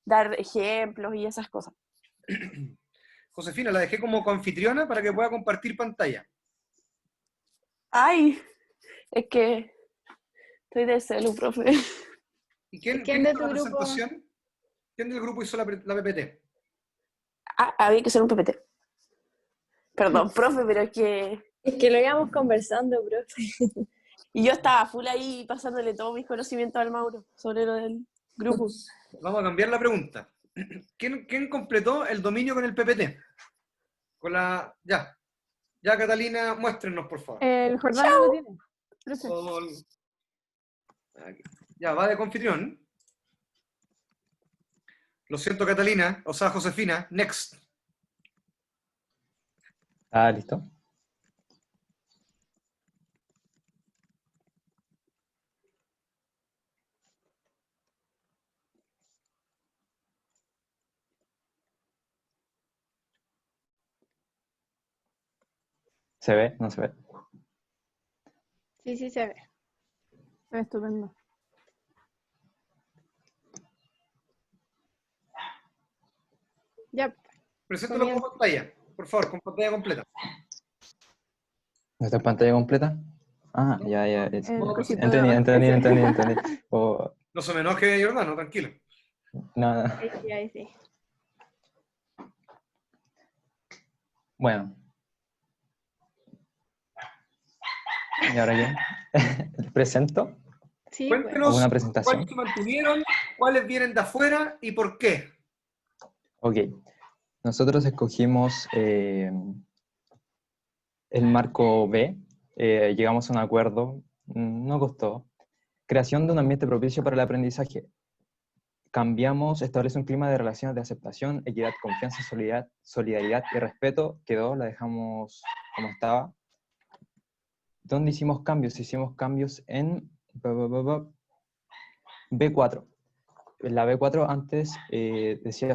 dar ejemplos y esas cosas. Josefina, la dejé como coanfitriona para que pueda compartir pantalla. Ay, es que estoy de celu, profe. ¿Y quién ¿Quién hizo de tu la grupo? presentación? ¿Quién del grupo hizo la PPT? Ah, había que ser un PPT. Perdón, profe, pero es que... Es que lo íbamos conversando, profe. Y yo estaba full ahí pasándole todos mis conocimientos al Mauro sobre lo del grupo. Vamos a cambiar la pregunta. ¿Quién completó el dominio con el PPT? Con la... Ya, Catalina, muéstrenos, por favor. El Jordán no lo tiene. Profe. Aquí. Ya, va de confitrión. Lo siento, Catalina, o sea, Josefina, next. Ah, listo. ¿Se ve? ¿No se ve? Sí, se ve. Estupendo. Ya. Preséntalo con pantalla, por favor, con pantalla completa. ¿No está en pantalla completa? Ah, ya. Entendí. Oh, No se me enoje, Jordano, tranquilo. no. Ahí sí. Bueno. ¿Y ahora qué? ¿Presento? Sí, Cuéntenos ¿Una presentación? cuáles se mantuvieron, cuáles vienen de afuera y por qué. Ok. Nosotros escogimos el marco B. Llegamos a un acuerdo. No costó. Creación de un ambiente propicio para el aprendizaje. Cambiamos, establece un clima de relaciones de aceptación, equidad, confianza, solidaridad y respeto. Quedó, la dejamos como estaba. ¿Dónde hicimos cambios? Hicimos cambios en B4. La B4 antes decía,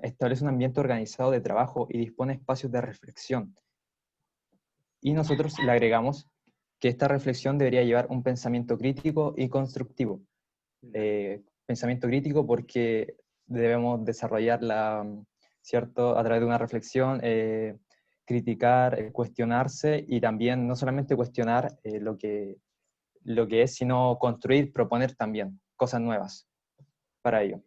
establece un ambiente organizado de trabajo y dispone espacios de reflexión. Y nosotros le agregamos que esta reflexión debería llevar un pensamiento crítico y constructivo. Pensamiento crítico porque debemos desarrollarla, ¿cierto?, a través de una reflexión, criticar, cuestionarse y también no solamente cuestionar lo que es, sino construir, proponer también cosas nuevas para ello.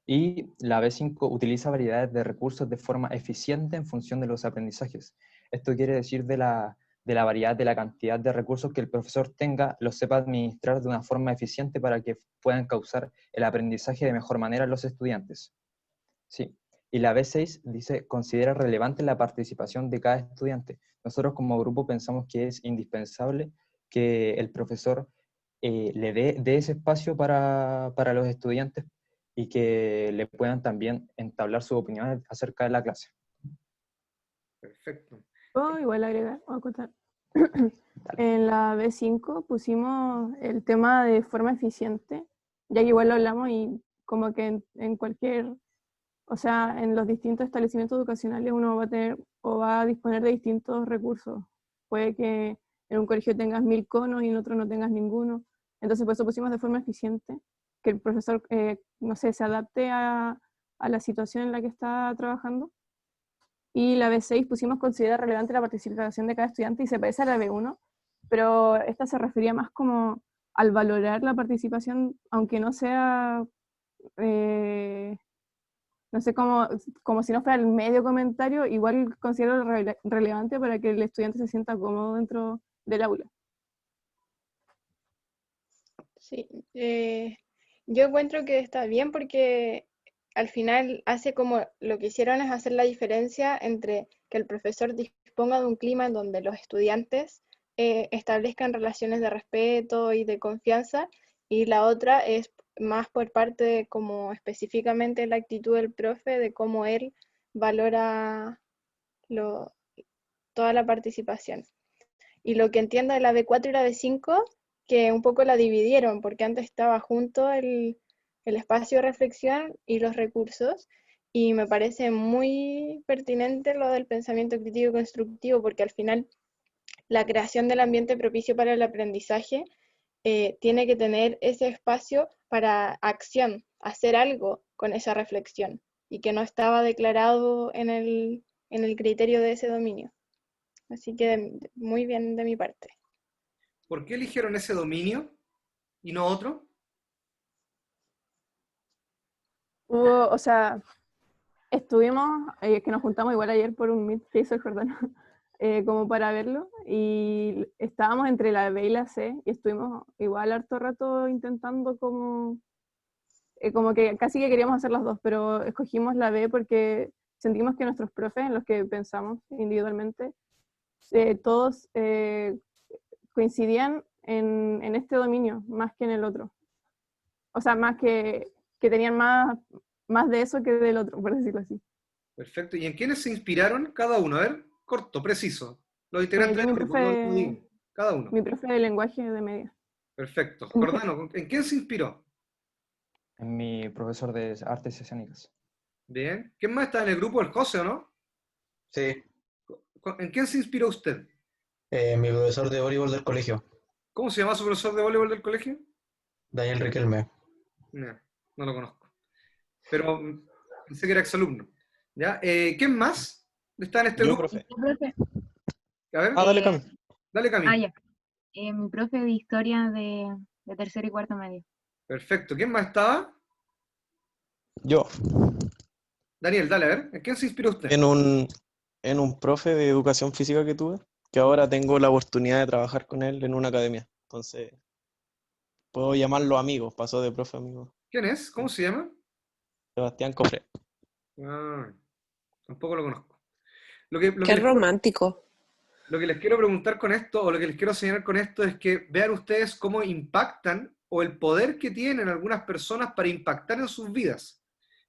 Y la B5 utiliza variedades de recursos de forma eficiente en función de los aprendizajes. Esto quiere decir de la variedad, de la cantidad de recursos que el profesor tenga, los sepa administrar de una forma eficiente para que puedan causar el aprendizaje de mejor manera a los estudiantes. Sí. Y la B6 dice, considera relevante la participación de cada estudiante. Nosotros como grupo pensamos que es indispensable que el profesor le dé ese espacio para los estudiantes y que le puedan también entablar sus opiniones acerca de la clase. Perfecto. Igual agregar, voy a contar. En la B5 pusimos el tema de forma eficiente, ya que igual lo hablamos y como que en cualquier, o sea, en los distintos establecimientos educacionales uno va a tener o va a disponer de distintos recursos. Puede que en un colegio tengas 1000 conos y en otro no tengas ninguno. Entonces por eso pusimos de forma eficiente, que el profesor, no sé, se adapte a la situación en la que está trabajando. Y la B6 pusimos considera relevante la participación de cada estudiante y se parece a la B1, pero esta se refería más como al valorar la participación, aunque no sea, no sé, como si no fuera el medio comentario, igual considero relevante para que el estudiante se sienta cómodo dentro del aula. Sí, yo encuentro que está bien porque al final hace como lo que hicieron es hacer la diferencia entre que el profesor disponga de un clima en donde los estudiantes establezcan relaciones de respeto y de confianza, y la otra es más por parte de como específicamente la actitud del profe, de cómo él valora toda la participación. Y lo que entiendo de la B4 y la B5, que un poco la dividieron, porque antes estaba junto el espacio de reflexión y los recursos, y me parece muy pertinente lo del pensamiento crítico y constructivo, porque al final la creación del ambiente propicio para el aprendizaje tiene que tener ese espacio para acción, hacer algo con esa reflexión, y que no estaba declarado en el criterio de ese dominio. Así que muy bien de mi parte. ¿Por qué eligieron ese dominio y no otro? O sea, estuvimos, que nos juntamos igual ayer por un meet que hizo el Jordano, como para verlo, y estábamos entre la B y la C, y estuvimos igual harto rato intentando como que casi que queríamos hacer las dos, pero escogimos la B porque sentimos que nuestros profes, en los que pensamos individualmente, todos coincidían en este dominio más que en el otro. O sea, más que tenían más de eso que del otro, por decirlo así. Perfecto. ¿Y en quiénes se inspiraron cada uno? A ver, corto, preciso. Los integrantes Yo del grupo, no digo, cada uno. mi profe de lenguaje de media. Perfecto. Jordano, ¿en quién se inspiró? En mi profesor de artes escénicas. Bien. ¿Quién más está en el grupo? El José, ¿o no? Sí, ¿En quién se inspiró usted? mi profesor de voleibol del colegio, ¿Cómo se llama su profesor de voleibol del colegio? Daniel Riquelme. No, no lo conozco. Pero pensé que era exalumno. ¿Ya? ¿Quién más está en este Yo, grupo? profe. Profe, A ver, Dale, Cami. dale Camilo. ya. Mi profe de historia de tercero y cuarto medio. Perfecto. ¿Quién más estaba? Yo, Daniel, dale, a ver. ¿En quién se inspiró usted? en un profe de educación física que tuve, que ahora tengo la oportunidad de trabajar con él en una academia. Entonces, puedo llamarlo amigo, pasó de profe a amigo. ¿Quién es? ¿Cómo se llama? Sebastián Cofre. Ah, tampoco lo conozco. Lo que Qué les, romántico. lo que les quiero preguntar con esto, o lo que les quiero señalar con esto, es que vean ustedes cómo impactan o el poder que tienen algunas personas para impactar en sus vidas,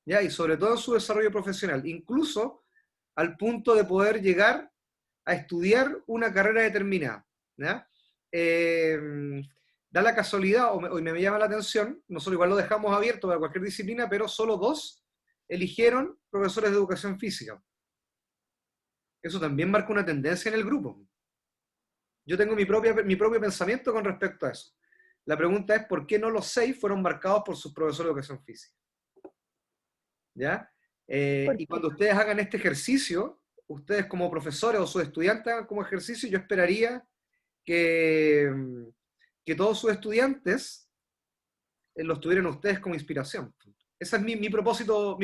¿ya? Y sobre todo en su desarrollo profesional, incluso al punto de poder llegar a estudiar una carrera determinada, ¿ya? Eh, Da la casualidad, o me llama la atención, nosotros igual lo dejamos abierto para cualquier disciplina, pero solo 2 eligieron profesores de educación física. Eso también marca una tendencia en el grupo. Yo tengo mi propio pensamiento con respecto a eso. La pregunta es, ¿por qué no los 6 fueron marcados por sus profesores de educación física? ¿Ya? Y cuando ustedes hagan este ejercicio, ustedes como profesores o sus estudiantes hagan como ejercicio, yo esperaría que todos sus estudiantes los tuvieran ustedes como inspiración. Ese es mi propósito,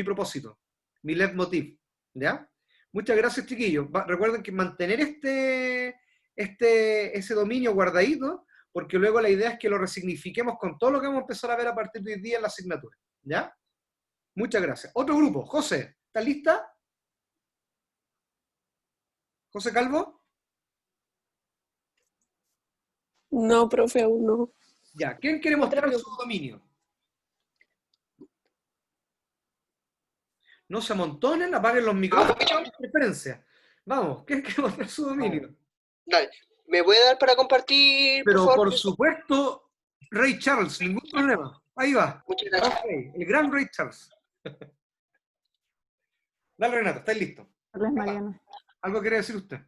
mi leitmotiv, ¿ya? Muchas gracias, chiquillos. Recuerden que mantener ese dominio guardadito, porque luego la idea es que lo resignifiquemos con todo lo que vamos a empezar a ver a partir de hoy día en la asignatura, ¿ya? Muchas gracias. Otro grupo, José, ¿estás lista? José Calvo. No, profe, aún no. Ya, ¿quién quiere mostrar su dominio? No se amontonen, apaguen los micrófonos. Preferencia. Vamos, ¿quién quiere mostrar su dominio? Dale, ¿me puede dar para compartir, por Pero favor, por profesor? supuesto, Ray Charles, ningún problema. Ahí va. Muchas gracias. Ok, el gran Ray Charles. Dale, Renato, ¿estáis listo? Charles Mariano. ¿Algo quiere decir usted?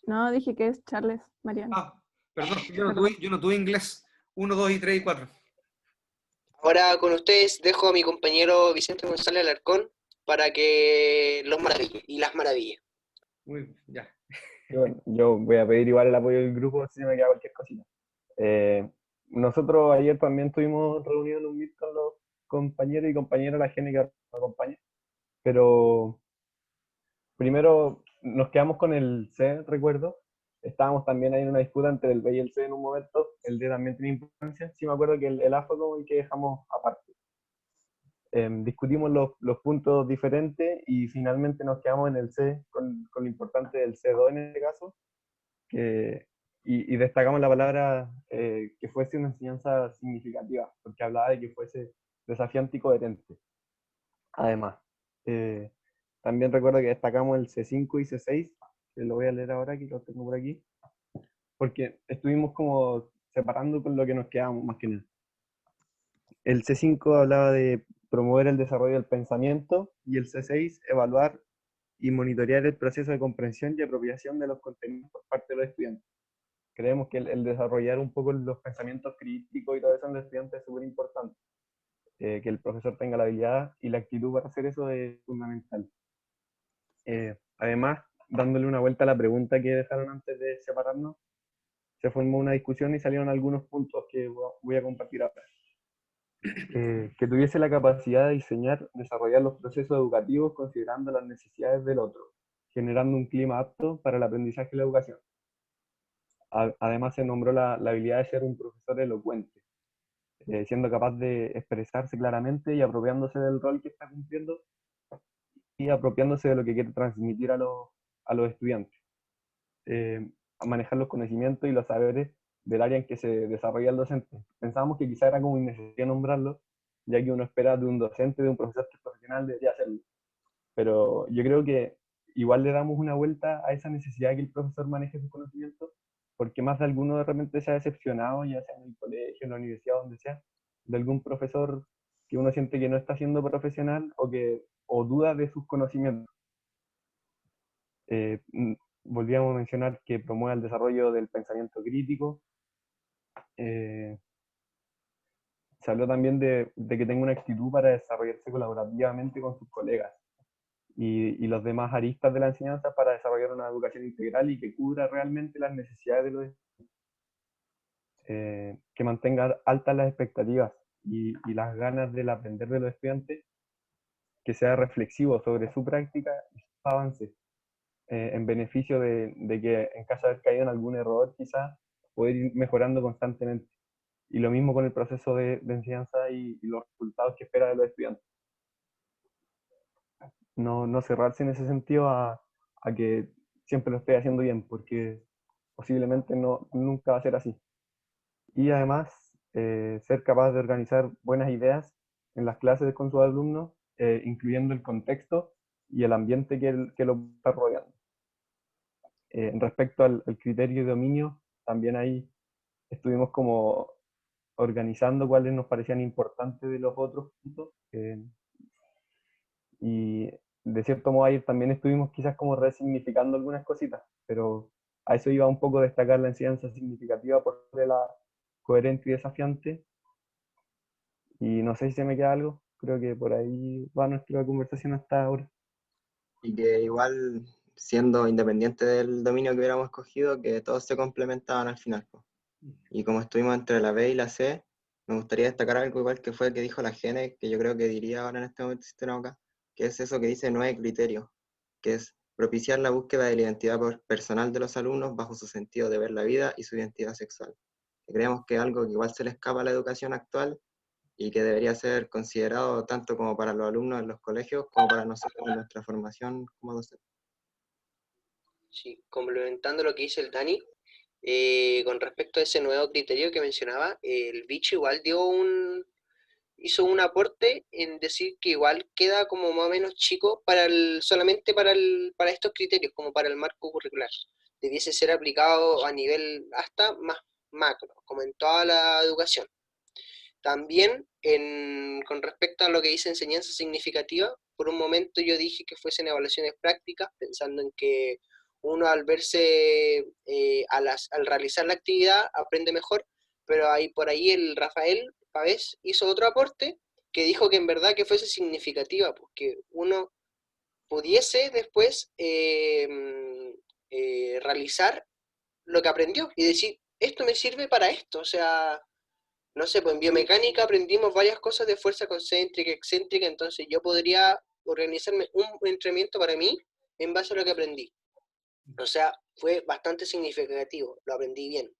No, dije que es Charles Mariano. Ah, perdón, yo no tuve inglés. 1, 2 y 3 y 4. Ahora con ustedes dejo a mi compañero Vicente González Alarcón para que los maraville y las maraville. Muy bien, ya. Yo voy a pedir igual el apoyo del grupo si me queda cualquier cosita. Nosotros ayer también tuvimos reunión en un meet con los compañeros y compañeras, la gente que nos acompaña, pero primero nos quedamos con el C, recuerdo. Estábamos también ahí en una disputa entre el B y el C en un momento. El D también tiene importancia. Sí me acuerdo que el A fue como el que dejamos aparte. Discutimos los puntos diferentes y finalmente nos quedamos en el C, con lo importante del C2 en este caso, y destacamos la palabra que fuese una enseñanza significativa, porque hablaba de que fuese desafiante y coherente. Además, también recuerdo que destacamos el C5 y C6, que lo voy a leer ahora, que lo tengo por aquí, porque estuvimos como separando con lo que nos quedamos más que nada. El C5 hablaba de promover el desarrollo del pensamiento y el C6 evaluar y monitorear el proceso de comprensión y apropiación de los contenidos por parte de los estudiantes. creemos que el desarrollar un poco los pensamientos críticos y todo eso en el estudiante es súper importante. Que el profesor tenga la habilidad y la actitud para hacer eso es fundamental. Además, dándole una vuelta a la pregunta que dejaron antes de separarnos, se formó una discusión y salieron algunos puntos que voy a compartir ahora. Que tuviese la capacidad de diseñar, desarrollar los procesos educativos considerando las necesidades del otro, generando un clima apto para el aprendizaje y la educación. Además se nombró la habilidad de ser un profesor elocuente, siendo capaz de expresarse claramente y apropiándose del rol que está cumpliendo y apropiándose de lo que quiere transmitir a los estudiantes. A manejar los conocimientos y los saberes del área en que se desarrolla el docente. Pensábamos que quizá era como innecesario nombrarlo, ya que uno espera de un docente, de un profesor que es profesional, debería hacerlo. Pero yo creo que igual le damos una vuelta a esa necesidad de que el profesor maneje sus conocimientos, porque más de alguno de repente se ha decepcionado, ya sea en el colegio, en la universidad, donde sea, de algún profesor que uno siente que no está siendo profesional o duda de sus conocimientos. Volvíamos a mencionar que promueve el desarrollo del pensamiento crítico. Se habló también de que tenga una actitud para desarrollarse colaborativamente con sus colegas y los demás aristas de la enseñanza para desarrollar una educación integral y que cubra realmente las necesidades de los estudiantes. Que mantenga altas las expectativas y las ganas del aprender de los estudiantes, que sea reflexivo sobre su práctica y sus avances, en beneficio de que en caso de haber caído en algún error quizás poder ir mejorando constantemente. Y lo mismo con el proceso de enseñanza y los resultados que espera de los estudiantes. No cerrarse en ese sentido a que siempre lo esté haciendo bien, porque posiblemente nunca va a ser así. Y además, ser capaz de organizar buenas ideas en las clases con sus alumnos, incluyendo el contexto y el ambiente que lo está rodeando. Respecto al criterio de dominio, también ahí estuvimos como organizando cuáles nos parecían importantes de los otros puntos. Y de cierto modo ahí también estuvimos quizás como resignificando algunas cositas, pero a eso iba un poco destacar la enseñanza significativa por ser la coherente y desafiante. Y no sé si se me queda algo, creo que por ahí va nuestra conversación hasta ahora. Y que igual, siendo independiente del dominio que hubiéramos escogido, que todos se complementaban al final, po. Y como estuvimos entre la B y la C, me gustaría destacar algo igual que fue que dijo la Gene, que yo creo que diría ahora en este momento si estuviéramos acá, que es eso que dice 9 criterios, que es propiciar la búsqueda de la identidad personal de los alumnos bajo su sentido de ver la vida y su identidad sexual. Creemos que es algo que igual se le escapa a la educación actual y que debería ser considerado tanto como para los alumnos en los colegios como para nosotros en nuestra formación como docentes. Sí, complementando lo que dice el Dani, con respecto a ese nuevo criterio que mencionaba, el bicho igual hizo un aporte en decir que igual queda como más o menos chico solamente para estos criterios, como para el marco curricular. Debiese ser aplicado a nivel hasta más macro, como en toda la educación. También, con respecto a lo que dice enseñanza significativa, por un momento yo dije que fuesen evaluaciones prácticas, pensando en que uno al verse, al realizar la actividad, aprende mejor, pero por ahí el Rafael Pavés hizo otro aporte que dijo que en verdad que fuese significativa, porque uno pudiese después realizar lo que aprendió y decir, esto me sirve para esto, o sea, no sé, pues en biomecánica aprendimos varias cosas de fuerza concéntrica, excéntrica, entonces yo podría organizarme un entrenamiento para mí en base a lo que aprendí. O sea, fue bastante significativo, lo aprendí bien.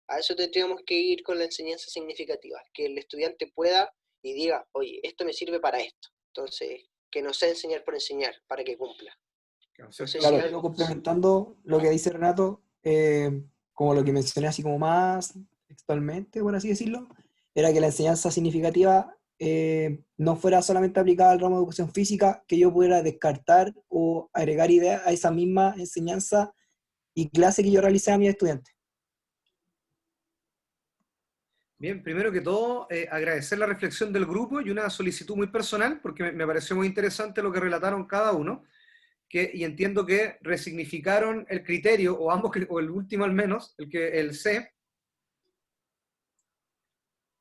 A eso tendríamos que ir con la enseñanza significativa, que el estudiante pueda y diga, oye, esto me sirve para esto. Entonces, que no sea enseñar por enseñar, para que cumpla. No sé Claro, si yo complementando lo que dice Renato, como lo que mencioné así como más textualmente, por así decirlo, era que la enseñanza significativa no fuera solamente aplicada al ramo de educación física, que yo pudiera descartar o agregar ideas a esa misma enseñanza y clase que yo realicé a mis estudiantes. Bien, primero que todo, agradecer la reflexión del grupo y una solicitud muy personal, porque me pareció muy interesante lo que relataron cada uno. y entiendo que resignificaron el criterio, o ambos, o el último al menos, el C,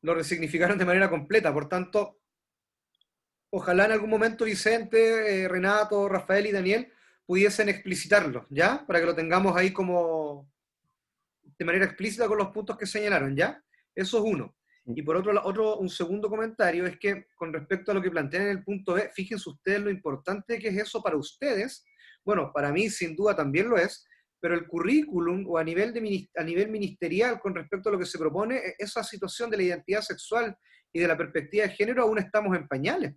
lo resignificaron de manera completa. Por tanto, ojalá en algún momento Vicente, Renato, Rafael y Daniel pudiesen explicitarlo, ¿ya? Para que lo tengamos ahí como de manera explícita con los puntos que señalaron, ¿ya? Eso es uno. Y por un segundo comentario es que con respecto a lo que plantean en el punto B, fíjense ustedes lo importante que es eso para ustedes. Bueno, para mí sin duda también lo es, pero el currículum o a nivel ministerial con respecto a lo que se propone, esa situación de la identidad sexual y de la perspectiva de género aún estamos en pañales.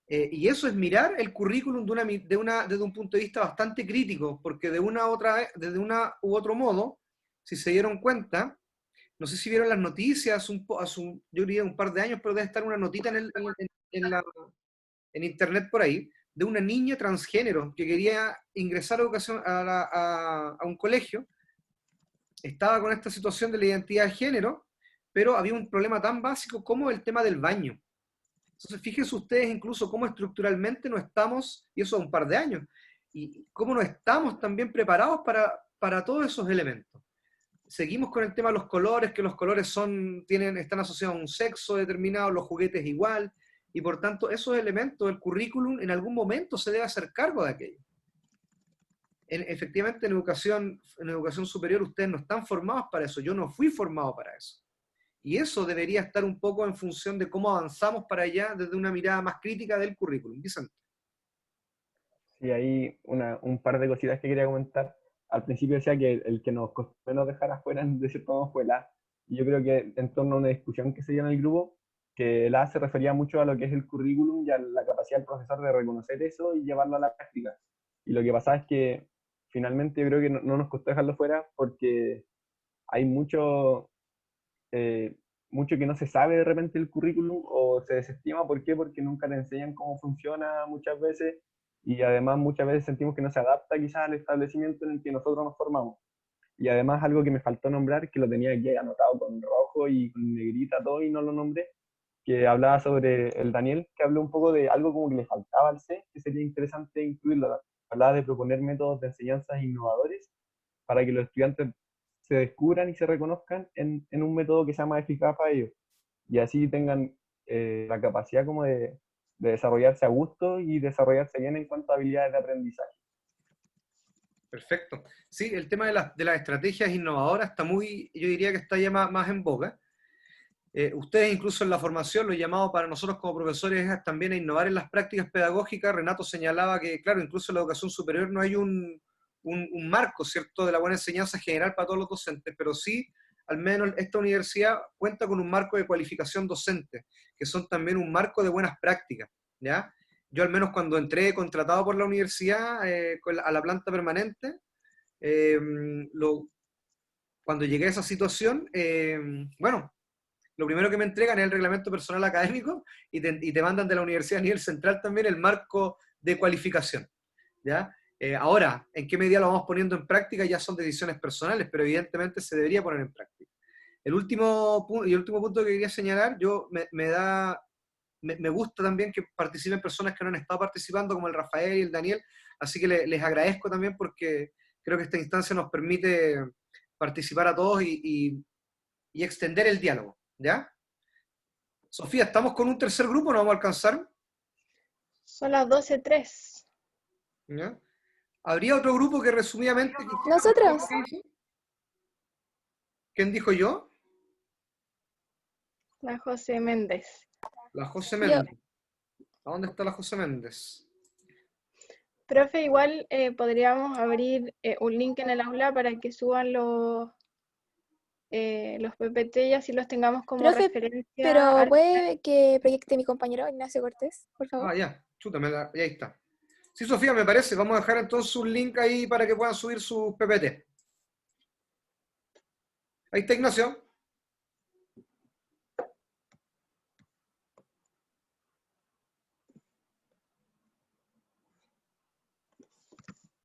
Y eso es mirar el currículum desde un punto de vista bastante crítico, porque desde una u otro modo, si se dieron cuenta, no sé si vieron las noticias, yo diría un par de años, pero debe estar una notita en internet por ahí, de una niña transgénero que quería ingresar a educación a un colegio, estaba con esta situación de la identidad de género, pero había un problema tan básico como el tema del baño. Entonces, fíjense ustedes incluso cómo estructuralmente no estamos, y eso un par de años, y cómo no estamos también preparados para todos esos elementos. Seguimos con el tema de los colores, que los colores están asociados a un sexo determinado, los juguetes igual, y por tanto esos elementos del currículum en algún momento se debe hacer cargo de aquello. Efectivamente en educación superior ustedes no están formados para eso, yo no fui formado para eso. Y eso debería estar un poco en función de cómo avanzamos para allá desde una mirada más crítica del currículum. Vicente. Sí, hay un par de cositas que quería comentar. Al principio decía que el que nos costó menos dejar afuera de cierto modo fue el A. Y yo creo que en torno a una discusión que se dio en el grupo, que el A se refería mucho a lo que es el currículum y a la capacidad del profesor de reconocer eso y llevarlo a la práctica. Y lo que pasa es que finalmente yo creo que no nos costó dejarlo fuera porque hay eh, mucho que no se sabe de repente el currículum o se desestima. ¿Por qué? Porque nunca te enseñan cómo funciona muchas veces y además muchas veces sentimos que no se adapta quizás al establecimiento en el que nosotros nos formamos. Y además algo que me faltó nombrar, que lo tenía aquí anotado con rojo y con negrita todo y no lo nombré, que hablaba sobre el Daniel, que habló un poco de algo como que le faltaba al C, que sería interesante incluirlo. Hablaba de proponer métodos de enseñanza innovadores para que los estudiantes se descubran y se reconozcan en un método que sea más eficaz para ellos. Y así tengan la capacidad como de desarrollarse a gusto y desarrollarse bien en cuanto a habilidades de aprendizaje. Perfecto. Sí, el tema de las estrategias innovadoras está yo diría que está ya más en boga. Ustedes incluso en la formación, lo llamado para nosotros como profesores es también a innovar en las prácticas pedagógicas. Renato señalaba que, claro, incluso en la educación superior no hay un marco, ¿cierto?, de la buena enseñanza general para todos los docentes, pero sí, al menos esta universidad cuenta con un marco de cualificación docente, que son también un marco de buenas prácticas, ¿ya? Yo al menos cuando entré contratado por la universidad a la planta permanente, cuando llegué a esa situación, bueno, lo primero que me entregan es el reglamento personal académico y te mandan de la universidad a nivel central también el marco de cualificación, ¿ya? Ahora, ¿en qué medida lo vamos poniendo en práctica? Ya son decisiones personales, pero evidentemente se debería poner en práctica. El último punto que quería señalar, me gusta también que participen personas que no han estado participando, como el Rafael y el Daniel, así que les agradezco también porque creo que esta instancia nos permite participar a todos y extender el diálogo, ¿ya? Sofía, ¿estamos con un tercer grupo? ¿No vamos a alcanzar? Son las 12:03. ¿Ya? ¿Habría otro grupo que resumidamente... Nosotros. ¿Quién dijo yo? La José Méndez. La José Yo. Méndez. ¿A dónde está la José Méndez? Profe, igual podríamos abrir un link en el aula para que suban los PPT y así los tengamos como Profe, referencia. pero ¿puede que proyecte mi compañero Ignacio Cortés, por favor? Ah, ya, chuta, ya ahí está. Sí, Sofía, me parece. Vamos a dejar entonces un link ahí para que puedan subir sus PPT. Ahí está Ignacio.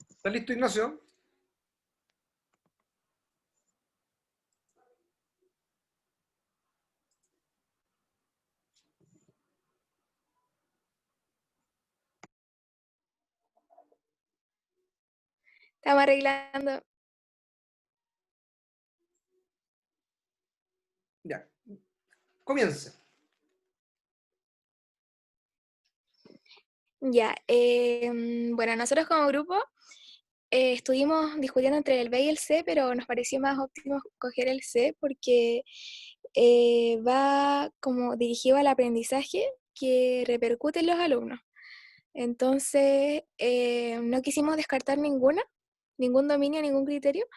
¿Está listo, Ignacio? Estamos arreglando. Ya. Comience. Ya, bueno, nosotros como grupo estuvimos discutiendo entre el B y el C, pero nos pareció más óptimo coger el C porque va como dirigido al aprendizaje que repercute en los alumnos. Entonces, no quisimos descartar ningún dominio, ningún criterio,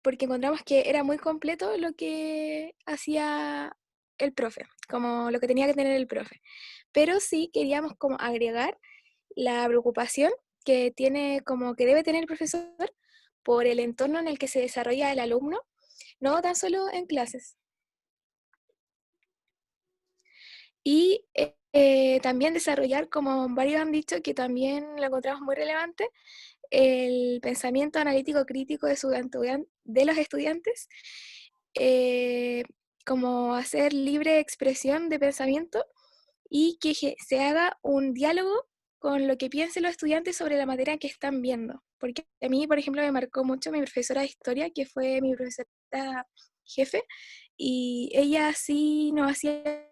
porque encontramos que era muy completo lo que hacía el profe, como lo que tenía que tener el profe. Pero sí queríamos como agregar la preocupación que tiene, como que debe tener el profesor por el entorno en el que se desarrolla el alumno, no tan solo en clases. Y también desarrollar, como varios han dicho, que también lo encontramos muy relevante, el pensamiento analítico crítico de los estudiantes, eh, como hacer libre expresión de pensamiento y que se haga un diálogo con lo que piensen los estudiantes sobre la materia que están viendo. Porque a mí, por ejemplo, me marcó mucho mi profesora de historia, que fue mi profesora jefe, y ella sí nos hacía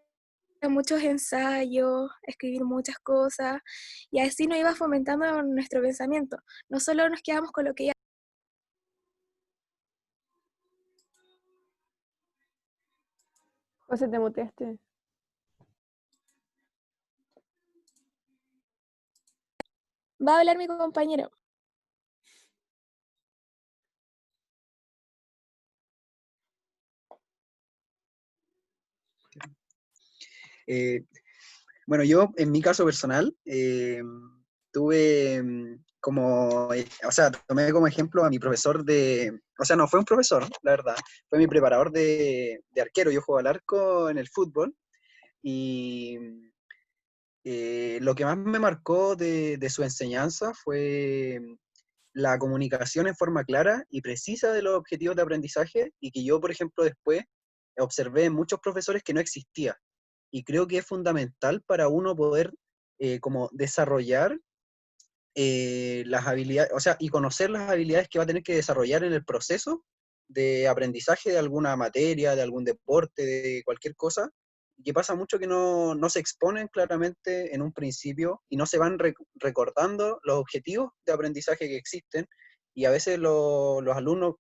muchos ensayos, escribir muchas cosas, y así nos iba fomentando nuestro pensamiento. No solo nos quedamos con lo que ella... José, te muteaste. Va a hablar mi compañero. Bueno, yo en mi caso personal tuve o sea, tomé como ejemplo a mi profesor o sea, no fue un profesor, la verdad, fue mi preparador de arquero. Yo juego al arco en el fútbol y lo que más me marcó de su enseñanza fue la comunicación en forma clara y precisa de los objetivos de aprendizaje, y que yo, por ejemplo, después observé en muchos profesores que no existía. Y creo que es fundamental para uno poder como desarrollar las habilidades, o sea, y conocer las habilidades que va a tener que desarrollar en el proceso de aprendizaje de alguna materia, de algún deporte, de cualquier cosa, y que pasa mucho que no se exponen claramente en un principio y no se van recordando los objetivos de aprendizaje que existen, y a veces los alumnos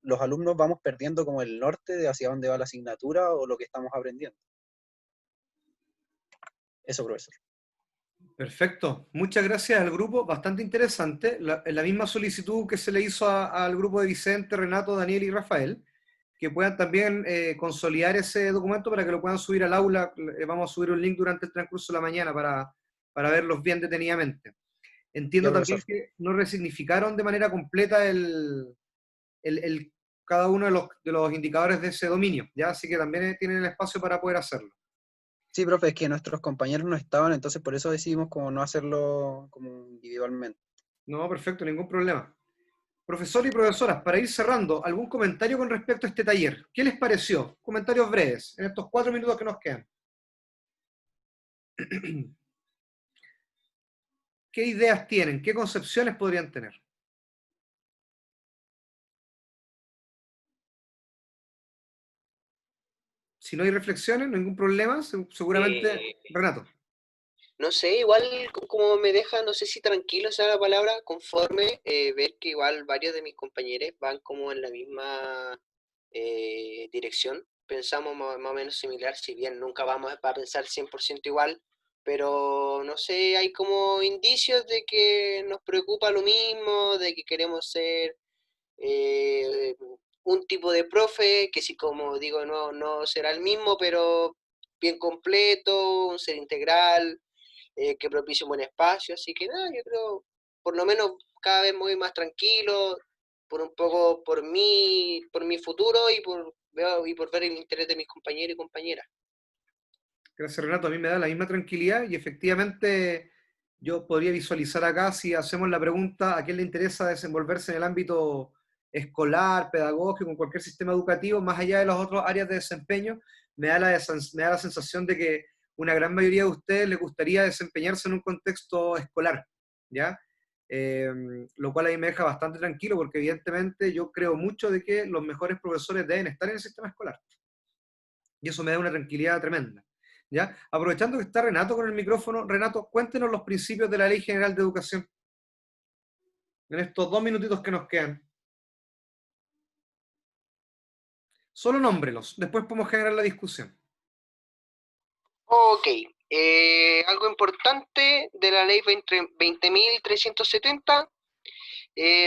vamos perdiendo como el norte de hacia dónde va la asignatura o lo que estamos aprendiendo. Eso, profesor. Perfecto. Muchas gracias al grupo. Bastante interesante. La misma solicitud que se le hizo al grupo de Vicente, Renato, Daniel y Rafael, que puedan también consolidar ese documento para que lo puedan subir al aula. Vamos a subir un link durante el transcurso de la mañana para verlos bien detenidamente. Entiendo Ya, también profesor. que no resignificaron de manera completa cada uno de los indicadores de ese dominio, ¿ya? Así que también tienen el espacio para poder hacerlo. Sí, profe, es que nuestros compañeros no estaban, entonces por eso decidimos como no hacerlo como individualmente. No, perfecto, ningún problema. Profesor y profesoras, para ir cerrando, ¿algún comentario con respecto a este taller? ¿Qué les pareció? Comentarios breves, en estos 4 minutos que nos quedan. ¿Qué ideas tienen? ¿Qué concepciones podrían tener? Si no hay reflexiones, ningún problema, seguramente... Renato. No sé, igual como me deja, no sé si tranquilo sea la palabra, conforme, ver que igual varios de mis compañeros van como en la misma dirección. Pensamos más o menos similar, si bien nunca vamos a pensar 100% igual, pero no sé, hay como indicios de que nos preocupa lo mismo, de que queremos ser un tipo de profe, que sí, como digo, no será el mismo, pero bien completo, un ser integral, que propicie un buen espacio, así que nada, yo creo, por lo menos cada vez muy más tranquilo, por un poco por mi futuro y por ver el interés de mis compañeros y compañeras. Gracias, Renato. A mí me da la misma tranquilidad y efectivamente yo podría visualizar acá, si hacemos la pregunta a quién le interesa desenvolverse en el ámbito escolar, pedagógico, en cualquier sistema educativo, más allá de las otras áreas de desempeño, me da la sensación de que una gran mayoría de ustedes les gustaría desempeñarse en un contexto escolar, ¿ya? lo cual a mí me deja bastante tranquilo, porque evidentemente yo creo mucho de que los mejores profesores deben estar en el sistema escolar. Y eso me da una tranquilidad tremenda. ¿Ya? Aprovechando que está Renato con el micrófono, Renato, cuéntenos los principios de la Ley General de Educación en estos 2 minutitos que nos quedan. Solo nómbrelos, después podemos generar la discusión. Ok, algo importante de la ley 20.370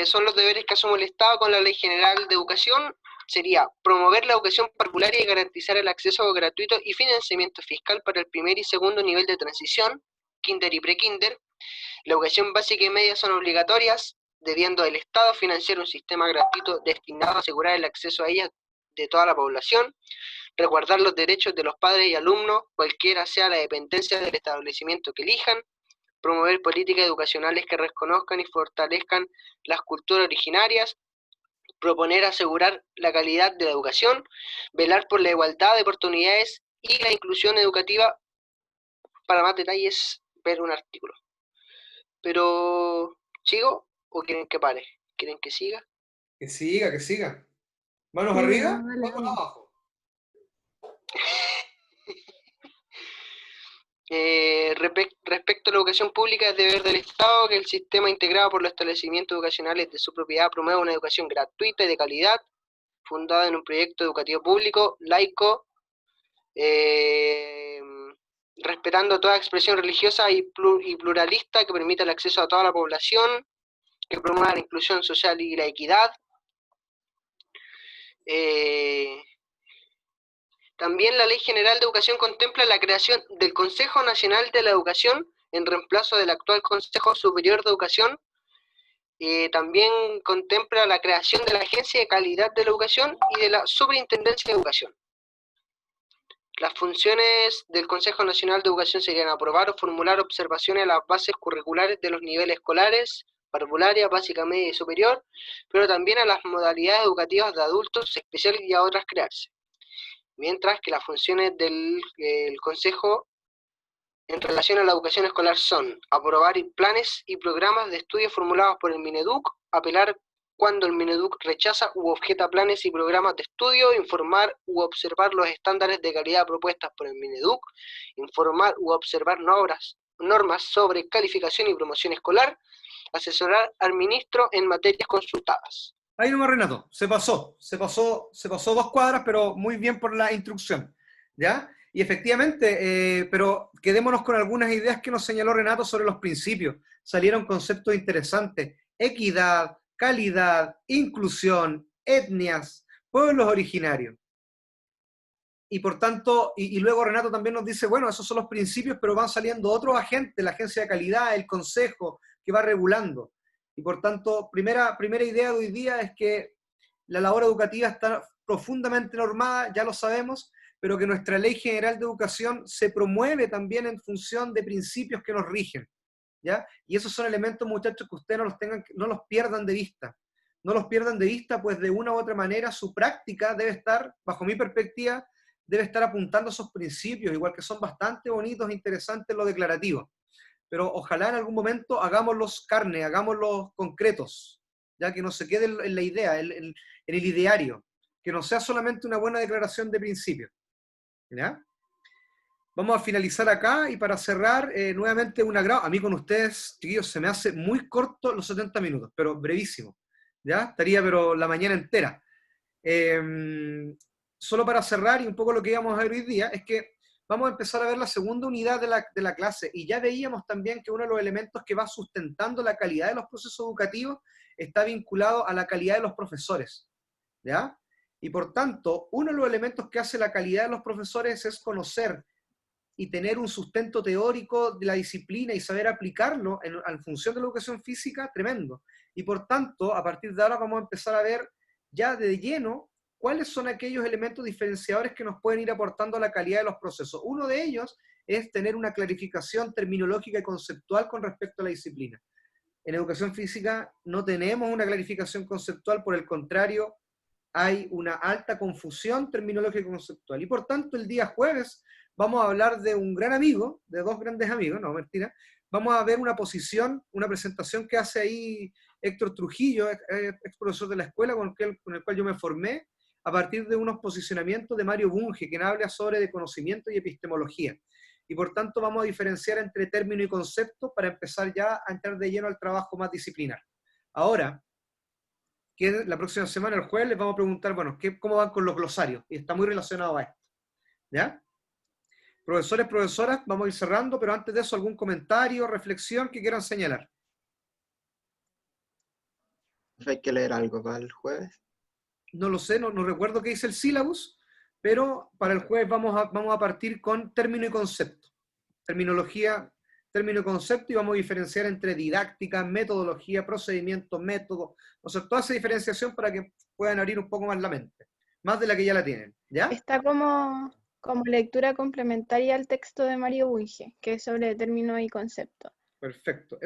son los deberes que asume el Estado con la Ley General de Educación. Sería promover la educación parvularia y garantizar el acceso gratuito y financiamiento fiscal para el primer y segundo nivel de transición, kinder y prekinder. La educación básica y media son obligatorias, debiendo el Estado financiar un sistema gratuito destinado a asegurar el acceso a ellas de toda la población, resguardar los derechos de los padres y alumnos, cualquiera sea la dependencia del establecimiento que elijan, promover políticas educacionales que reconozcan y fortalezcan las culturas originarias, proponer asegurar la calidad de la educación, velar por la igualdad de oportunidades y la inclusión educativa. Para más detalles, ver un artículo. Pero, ¿sigo o quieren que pare? ¿Quieren que siga? Que siga, que siga. ¿Manos Sí, arriba? no, dale, Manos dale. abajo. Respecto a la educación pública, es deber del Estado que el sistema integrado por los establecimientos educacionales de su propiedad promueva una educación gratuita y de calidad, fundada en un proyecto educativo público, laico, respetando toda expresión religiosa y pluralista que permita el acceso a toda la población, que promueva la inclusión social y la equidad. También la Ley General de Educación contempla la creación del Consejo Nacional de la Educación en reemplazo del actual Consejo Superior de Educación. También contempla la creación de la Agencia de Calidad de la Educación y de la Superintendencia de Educación. Las funciones del Consejo Nacional de Educación serían aprobar o formular observaciones a las bases curriculares de los niveles escolares, parvularia, básica, media y superior, pero también a las modalidades educativas de adultos especiales y a otras crearse. Mientras que las funciones del Consejo en relación a la educación escolar son aprobar planes y programas de estudio formulados por el Mineduc, apelar cuando el Mineduc rechaza u objeta planes y programas de estudio, informar u observar los estándares de calidad propuestas por el Mineduc, informar u observar normas sobre calificación y promoción escolar, asesorar al ministro en materias consultadas. Ahí nomás, Renato, se pasó 2 cuadras, pero muy bien por la instrucción, ¿ya? Y efectivamente, pero quedémonos con algunas ideas que nos señaló Renato sobre los principios. Salieron conceptos interesantes: equidad, calidad, inclusión, etnias, pueblos originarios. Y por tanto, y luego Renato también nos dice, bueno, esos son los principios, pero van saliendo otros agentes, la agencia de calidad, el consejo, que va regulando. Y por tanto, primera idea de hoy día es que la labor educativa está profundamente normada, ya lo sabemos, pero que nuestra Ley General de Educación se promueve también en función de principios que nos rigen, ¿ya? Y esos son elementos, muchachos, que ustedes no los pierdan de vista. No los pierdan de vista, pues de una u otra manera su práctica debe estar, bajo mi perspectiva, debe estar apuntando a esos principios, igual que son bastante bonitos e interesantes los declarativos. Pero ojalá en algún momento hagámoslos carne, hagámoslos concretos, ya que no se quede en la idea, en el ideario, que no sea solamente una buena declaración de principios. ¿Ya? Vamos a finalizar acá, y para cerrar, nuevamente un agrado. A mí con ustedes, chiquillos, se me hace muy corto los 70 minutos, pero brevísimo. ¿Ya? Estaría pero la mañana entera. Solo para cerrar, y un poco lo que íbamos a ver hoy día, es que vamos a empezar a ver la segunda unidad de la clase, y ya veíamos también que uno de los elementos que va sustentando la calidad de los procesos educativos está vinculado a la calidad de los profesores, ¿ya? Y por tanto, uno de los elementos que hace la calidad de los profesores es conocer y tener un sustento teórico de la disciplina y saber aplicarlo en función de la educación física, tremendo. Y por tanto, a partir de ahora vamos a empezar a ver ya de lleno cuáles son aquellos elementos diferenciadores que nos pueden ir aportando a la calidad de los procesos. Uno de ellos es tener una clarificación terminológica y conceptual con respecto a la disciplina. En educación física no tenemos una clarificación conceptual, por el contrario, hay una alta confusión terminológica y conceptual. Y por tanto, el día jueves vamos a hablar de un gran amigo, de 2 grandes amigos, no, mentira, vamos a ver una posición, una presentación que hace ahí Héctor Trujillo, ex profesor de la escuela con el cual yo me formé, a partir de unos posicionamientos de Mario Bunge, quien habla sobre de conocimiento y epistemología. Y por tanto vamos a diferenciar entre término y concepto para empezar ya a entrar de lleno al trabajo más disciplinar. Ahora, que la próxima semana, el jueves, les vamos a preguntar, bueno, ¿cómo van con los glosarios? Y está muy relacionado a esto. ¿Ya? Profesores, profesoras, vamos a ir cerrando, pero antes de eso, ¿algún comentario, reflexión que quieran señalar? ¿Hay que leer algo para el jueves? No lo sé, no recuerdo qué dice el sílabus, pero para el jueves vamos a partir con término y concepto. Terminología, término y concepto, y vamos a diferenciar entre didáctica, metodología, procedimiento, método, o sea, toda esa diferenciación para que puedan abrir un poco más la mente, más de la que ya la tienen, ¿ya? Está como lectura complementaria al texto de Mario Bunge, que es sobre término y concepto. Perfecto.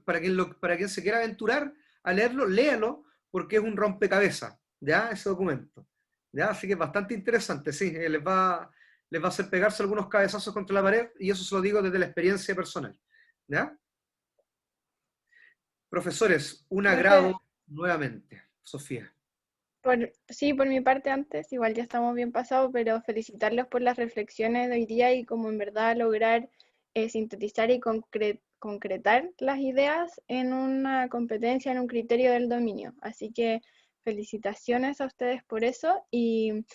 Para quien se quiera aventurar a leerlo, léalo, porque es un rompecabezas, ¿ya? Ese documento, ¿ya? Así que es bastante interesante, sí, les va a hacer pegarse algunos cabezazos contra la pared, y eso se lo digo desde la experiencia personal, ¿ya? Profesores, un agrado nuevamente. Sofía. Sí, por mi parte antes, igual ya estamos bien pasados, pero felicitarlos por las reflexiones de hoy día y como en verdad lograr sintetizar y concretar las ideas en una competencia, en un criterio del dominio. Así que felicitaciones a ustedes por eso y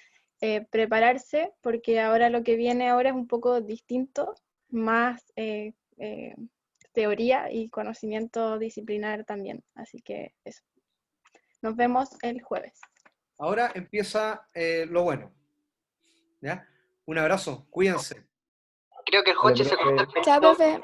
prepararse, porque ahora lo que viene ahora es un poco distinto, más teoría y conocimiento disciplinar también. Así que eso. Nos vemos el jueves. Ahora empieza lo bueno, ¿ya? Un abrazo, cuídense. Creo que el Joche se cortó el pelo. Chao, profe.